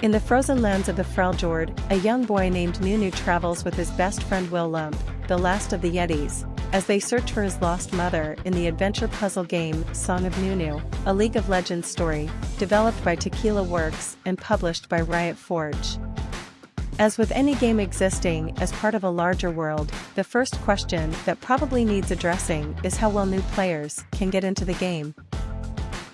In the frozen lands of the Freljord, a young boy named Nunu travels with his best friend Willump, the last of the Yetis, as they search for his lost mother in the adventure puzzle game Song of Nunu, a League of Legends story, developed by Tequila Works and published by Riot Forge. As with any game existing as part of a larger world, the first question that probably needs addressing is how well new players can get into the game.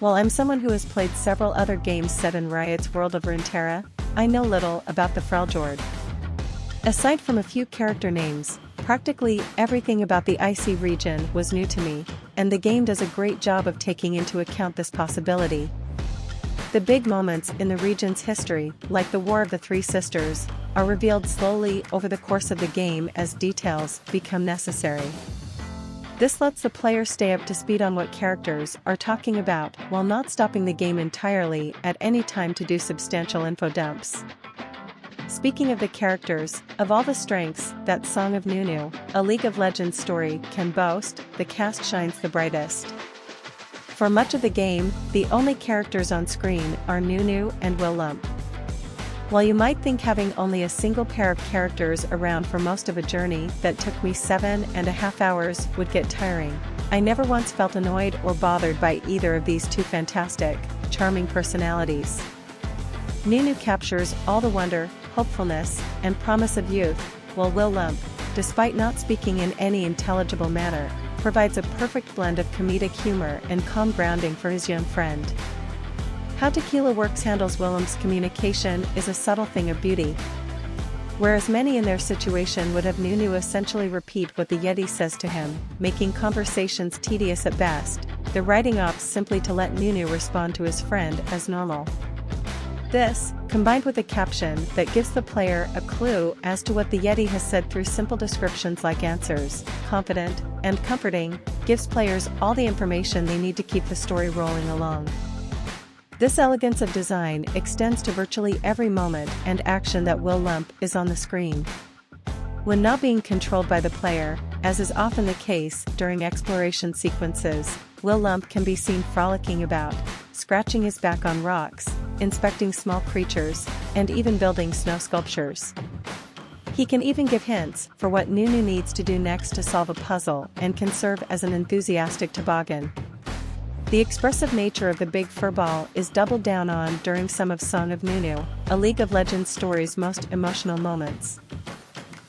While I'm someone who has played several other games set in Riot's world of Runeterra, I know little about the Freljord. Aside from a few character names, practically everything about the Icy region was new to me, and the game does a great job of taking into account this possibility. The big moments in the region's history, like the War of the Three Sisters, are revealed slowly over the course of the game as details become necessary. This lets the player stay up to speed on what characters are talking about while not stopping the game entirely at any time to do substantial info dumps. Speaking of the characters, of all the strengths that Song of Nunu, a League of Legends story, can boast, the cast shines the brightest. For much of the game, the only characters on screen are Nunu and Willump. While you might think having only a single pair of characters around for most of a journey that took me 7.5 hours would get tiring, I never once felt annoyed or bothered by either of these two fantastic, charming personalities. Nunu captures all the wonder, hopefulness, and promise of youth, while Willump, despite not speaking in any intelligible manner, provides a perfect blend of comedic humor and calm grounding for his young friend. How Tequila Works handles Willump's communication is a subtle thing of beauty. Whereas many in their situation would have Nunu essentially repeat what the Yeti says to him, making conversations tedious at best, the writing opts simply to let Nunu respond to his friend as normal. This, combined with a caption that gives the player a clue as to what the Yeti has said through simple descriptions like answers, confident, and comforting, gives players all the information they need to keep the story rolling along. This elegance of design extends to virtually every moment and action that Willump is on the screen. When not being controlled by the player, as is often the case during exploration sequences, Willump can be seen frolicking about, scratching his back on rocks, inspecting small creatures, and even building snow sculptures. He can even give hints for what Nunu needs to do next to solve a puzzle and can serve as an enthusiastic toboggan. The expressive nature of the big furball is doubled down on during some of Song of Nunu, a League of Legends story's most emotional moments.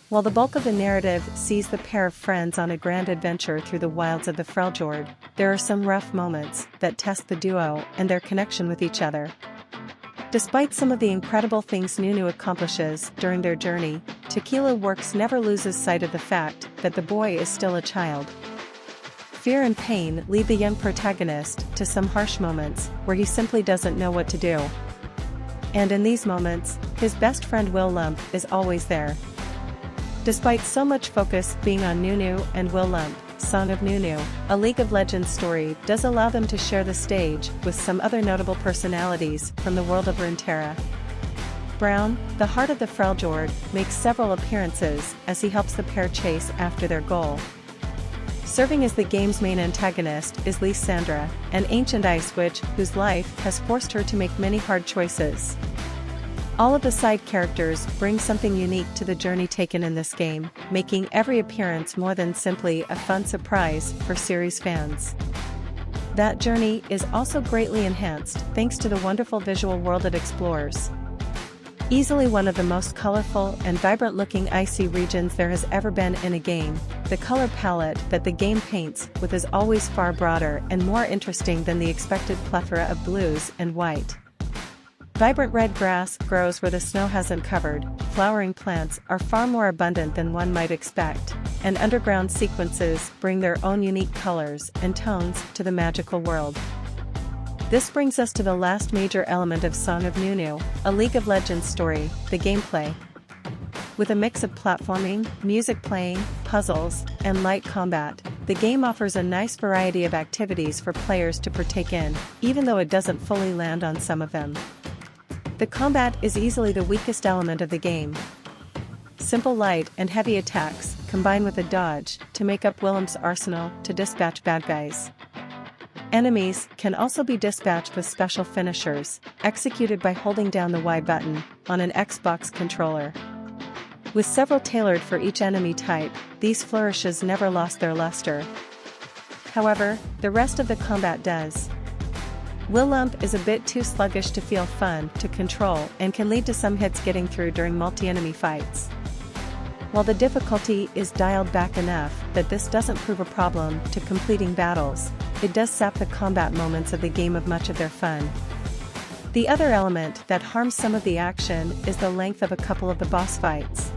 While the bulk of the narrative sees the pair of friends on a grand adventure through the wilds of the Freljord, there are some rough moments that test the duo and their connection with each other. Despite some of the incredible things Nunu accomplishes during their journey, Tequila Works never loses sight of the fact that the boy is still a child. Fear and pain lead the young protagonist to some harsh moments where he simply doesn't know what to do. And in these moments, his best friend Willump is always there. Despite so much focus being on Nunu and Willump, Song of Nunu, a League of Legends story does allow them to share the stage with some other notable personalities from the world of Runeterra. Brown, the heart of the Freljord, makes several appearances as he helps the pair chase after their goal. Serving as the game's main antagonist is Lysandra, an ancient ice witch whose life has forced her to make many hard choices. All of the side characters bring something unique to the journey taken in this game, making every appearance more than simply a fun surprise for series fans. That journey is also greatly enhanced thanks to the wonderful visual world it explores. Easily one of the most colorful and vibrant-looking icy regions there has ever been in a game, the color palette that the game paints with is always far broader and more interesting than the expected plethora of blues and white. Vibrant red grass grows where the snow hasn't covered, flowering plants are far more abundant than one might expect, and underground sequences bring their own unique colors and tones to the magical world. This brings us to the last major element of Song of Nunu, a League of Legends story, the gameplay. With a mix of platforming, music playing, puzzles, and light combat, the game offers a nice variety of activities for players to partake in, even though it doesn't fully land on some of them. The combat is easily the weakest element of the game. Simple light and heavy attacks combine with a dodge to make up Willump's arsenal to dispatch bad guys. Enemies can also be dispatched with special finishers, executed by holding down the Y button on an Xbox controller. With several tailored for each enemy type, these flourishes never lost their luster. However, the rest of the combat does. Willump is a bit too sluggish to feel fun to control and can lead to some hits getting through during multi-enemy fights. While the difficulty is dialed back enough that this doesn't prove a problem to completing battles, it does sap the combat moments of the game of much of their fun. The other element that harms some of the action is the length of a couple of the boss fights.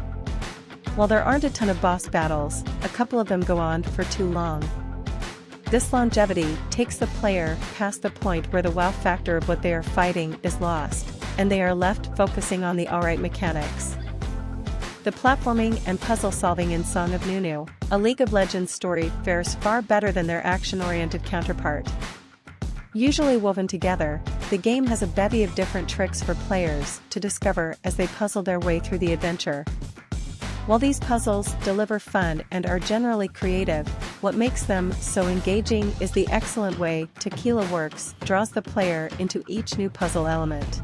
While there aren't a ton of boss battles, a couple of them go on for too long. This longevity takes the player past the point where the wow factor of what they are fighting is lost, and they are left focusing on the alright mechanics. The platforming and puzzle solving in Song of Nunu, a League of Legends story, fares far better than their action-oriented counterpart. Usually woven together, the game has a bevy of different tricks for players to discover as they puzzle their way through the adventure. While these puzzles deliver fun and are generally creative, what makes them so engaging is the excellent way Tequila Works draws the player into each new puzzle element.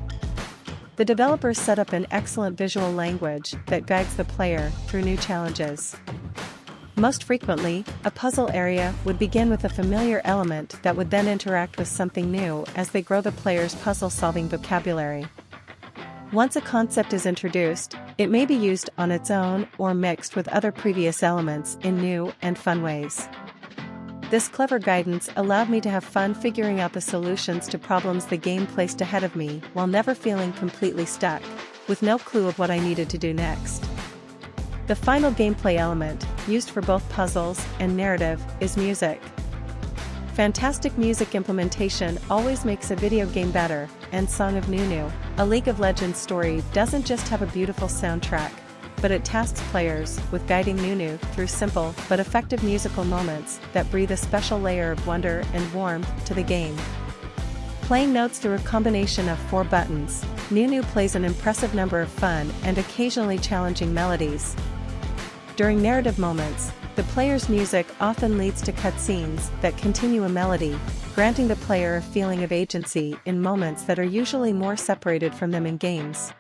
The developers set up an excellent visual language that guides the player through new challenges. Most frequently, a puzzle area would begin with a familiar element that would then interact with something new as they grow the player's puzzle-solving vocabulary. Once a concept is introduced, it may be used on its own or mixed with other previous elements in new and fun ways. This clever guidance allowed me to have fun figuring out the solutions to problems the game placed ahead of me while never feeling completely stuck, with no clue of what I needed to do next. The final gameplay element, used for both puzzles and narrative, is music. Fantastic music implementation always makes a video game better, and Song of Nunu, a League of Legends story, doesn't just have a beautiful soundtrack, but it tasks players with guiding Nunu through simple but effective musical moments that breathe a special layer of wonder and warmth to the game. Playing notes through a combination of 4 buttons, Nunu plays an impressive number of fun and occasionally challenging melodies. During narrative moments, the player's music often leads to cutscenes that continue a melody, granting the player a feeling of agency in moments that are usually more separated from them in games.